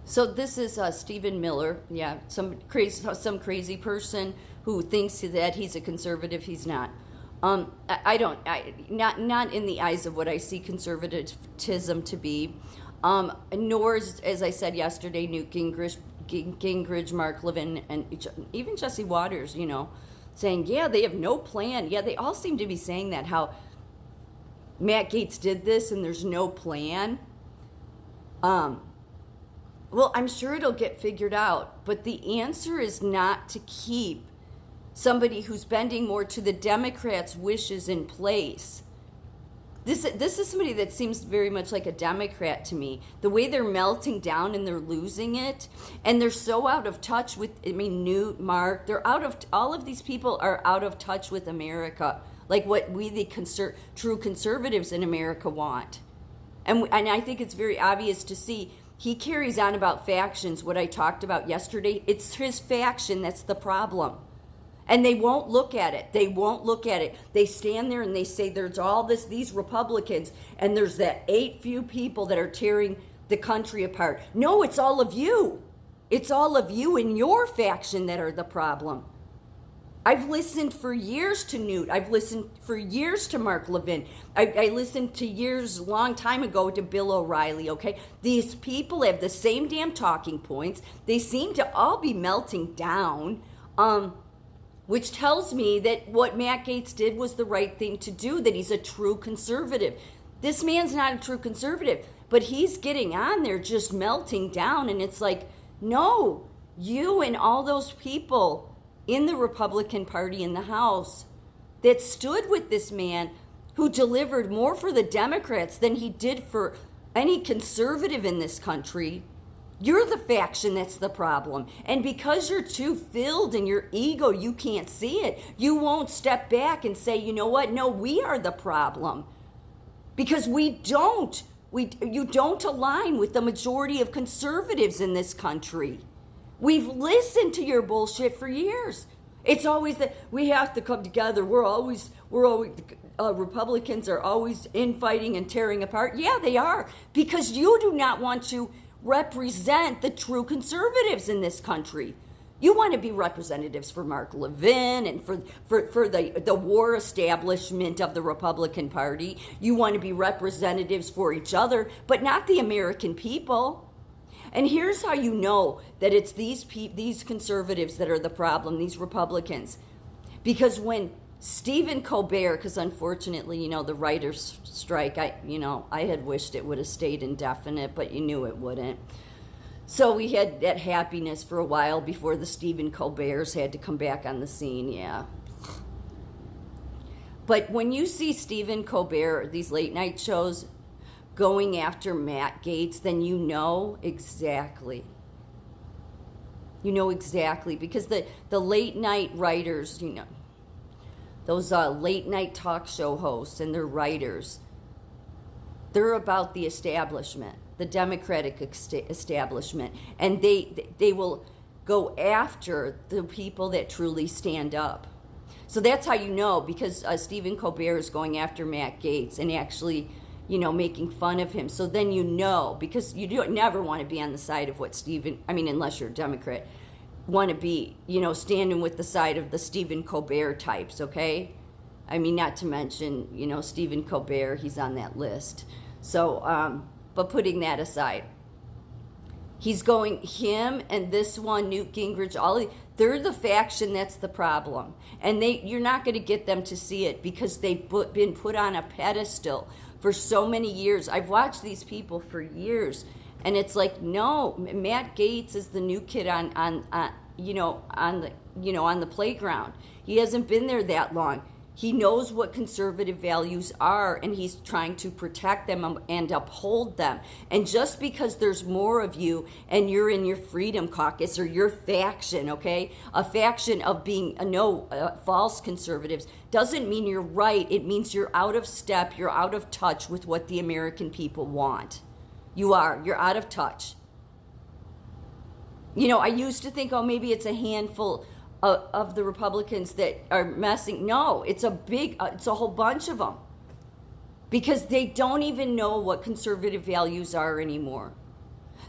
So this is Stephen Miller. Yeah, some crazy person who thinks that he's a conservative. He's not. I don't. Not in the eyes of what I see conservatism to be. Nor, as I said yesterday, Newt Gingrich, Mark Levin, and even Jesse Waters. Saying, yeah, they have no plan. Yeah, they all seem to be saying that, how Matt Gaetz did this and there's no plan. Well, I'm sure it'll get figured out, but the answer is not to keep somebody who's bending more to the Democrats' wishes in place. This is somebody that seems very much like a Democrat to me. The way they're melting down and they're losing it, and they're so out of touch with, Newt, Mark, all of these people are out of touch with America, like what we, the true conservatives in America, want. And I think it's very obvious to see. He carries on about factions, what I talked about yesterday. It's his faction that's the problem. And they won't look at it. They stand there and they say there's all these Republicans, and there's that few people that are tearing the country apart. No, it's all of you. It's all of you in your faction that are the problem. I've listened for years to Newt. I've listened for years to Mark Levin. I listened to years, long time ago, to Bill O'Reilly, okay? These people have the same damn talking points. They seem to all be melting down, which tells me that what Matt Gaetz did was the right thing to do, that he's a true conservative. This man's not a true conservative, but he's getting on there just melting down, and it's like, no, you and all those people in the Republican Party in the House that stood with this man who delivered more for the Democrats than he did for any conservative in this country, you're the faction that's the problem. And because you're too filled in your ego, you can't see it. You won't step back and say, you know what? No, we are the problem. Because you don't align with the majority of conservatives in this country. We've listened to your bullshit for years. It's always that we have to come together. Republicans are always infighting and tearing apart. Yeah, they are, because you do not want to represent the true conservatives in this country. You want to be representatives for Mark Levin and for the war establishment of the Republican Party. You want to be representatives for each other, but not the American people. And here's how you know that it's these conservatives that are the problem, these Republicans. Because when Stephen Colbert, because unfortunately, the writers' strike, I had wished it would have stayed indefinite, but you knew it wouldn't. So we had that happiness for a while before the Stephen Colberts had to come back on the scene, yeah. But when you see Stephen Colbert, these late night shows, going after Matt Gaetz, then you know exactly. You know exactly, because the late night writers, those late night talk show hosts and their writers, they're about the establishment, the Democratic establishment, and they will go after the people that truly stand up. So that's how you know, because Stephen Colbert is going after Matt Gaetz and actually, making fun of him. So then because you never want to be on the side of what unless you're a Democrat, want to be, standing with the side of the Stephen Colbert types, okay? Not to mention, Stephen Colbert, he's on that list. So, but putting that aside, him and this one, Newt Gingrich, they're the faction that's the problem. And you're not going to get them to see it because they've been put on a pedestal for so many years. I've watched these people for years, and it's like, no, Matt Gaetz is the new kid on the playground. He hasn't been there that long. He knows what conservative values are, and he's trying to protect them and uphold them. And just because there's more of you and you're in your Freedom Caucus or your faction, okay, a faction of being false conservatives, doesn't mean you're right. It means you're out of step. You're out of touch with what the American people want. You're out of touch. I used to think, maybe it's a handful of the Republicans that are messing. No, it's a whole bunch of them, because they don't even know what conservative values are anymore.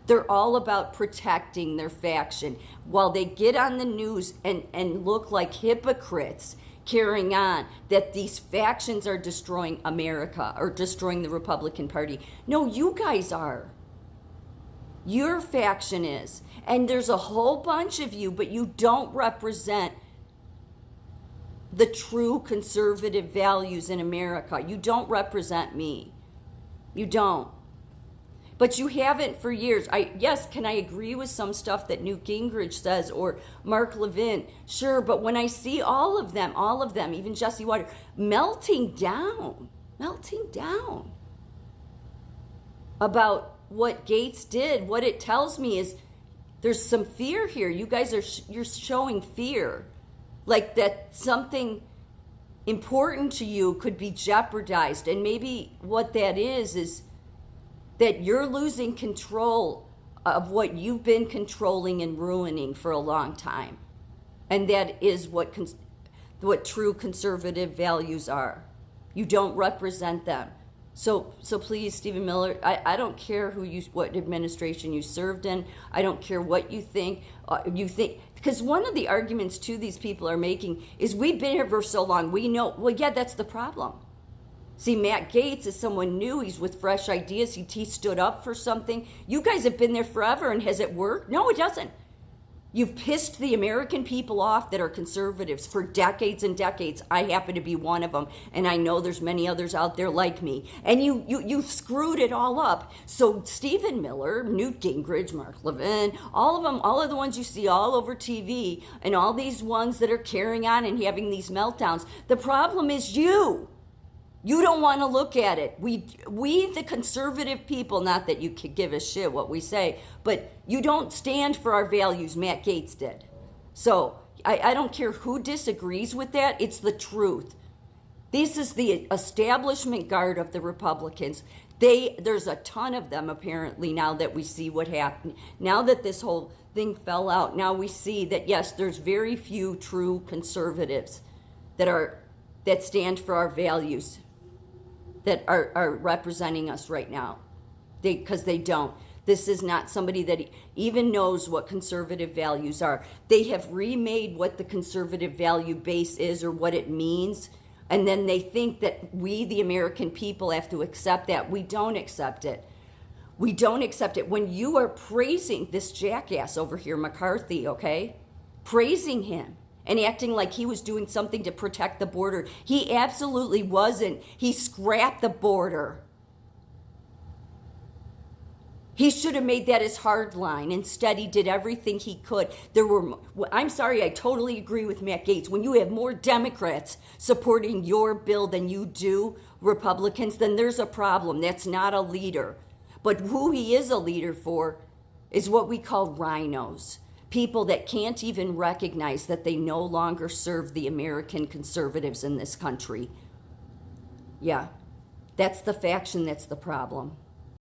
They're all about protecting their faction while they get on the news and look like hypocrites carrying on that these factions are destroying America or destroying the Republican Party. No, you guys are. Your faction is. And there's a whole bunch of you, but you don't represent the true conservative values in America. You don't represent me. You don't. But you haven't for years. Yes, can I agree with some stuff that Newt Gingrich says or Mark Levin? Sure, but when I see all of them, even Jesse Watters, melting down about what Gaetz did, what it tells me is there's some fear here. You guys you're showing fear. Like that something important to you could be jeopardized. And maybe what that is that you're losing control of what you've been controlling and ruining for a long time. And that is what true conservative values are. You don't represent them. So please, Stephen Miller, I don't care what administration you served in. I don't care what you think. Because one of the arguments too these people are making is we've been here for so long. We know. Well, yeah, that's the problem. See, Matt Gaetz is someone new. He's with fresh ideas. He stood up for something. You guys have been there forever, and has it worked? No, it doesn't. You've pissed the American people off that are conservatives for decades and decades. I happen to be one of them, and I know there's many others out there like me. And you've screwed it all up. So Stephen Miller, Newt Gingrich, Mark Levin, all of them, all of the ones you see all over TV, and all these ones that are carrying on and having these meltdowns, the problem is you. You don't want to look at it. We the conservative people, not that you could give a shit what we say, but you don't stand for our values. Matt Gaetz did. So I don't care who disagrees with that. It's the truth. This is the establishment guard of the Republicans. There's a ton of them apparently now that we see what happened. Now that this whole thing fell out, now we see that yes, there's very few true conservatives that stand for our values, that are representing us right now, because they don't. This is not somebody that even knows what conservative values are. They have remade what the conservative value base is or what it means, and then they think that we, the American people, have to accept that. We don't accept it. We don't accept it. When you are praising this jackass over here, McCarthy, okay? Praising him and acting like he was doing something to protect the border. He absolutely wasn't. He scrapped the border. He should have made that his hard line. Instead, he did everything he could. I'm sorry, I totally agree with Matt Gaetz. When you have more Democrats supporting your bill than you do Republicans, then there's a problem. That's not a leader. But who he is a leader for is what we call rhinos. People that can't even recognize that they no longer serve the American conservatives in this country. Yeah, that's the faction that's the problem.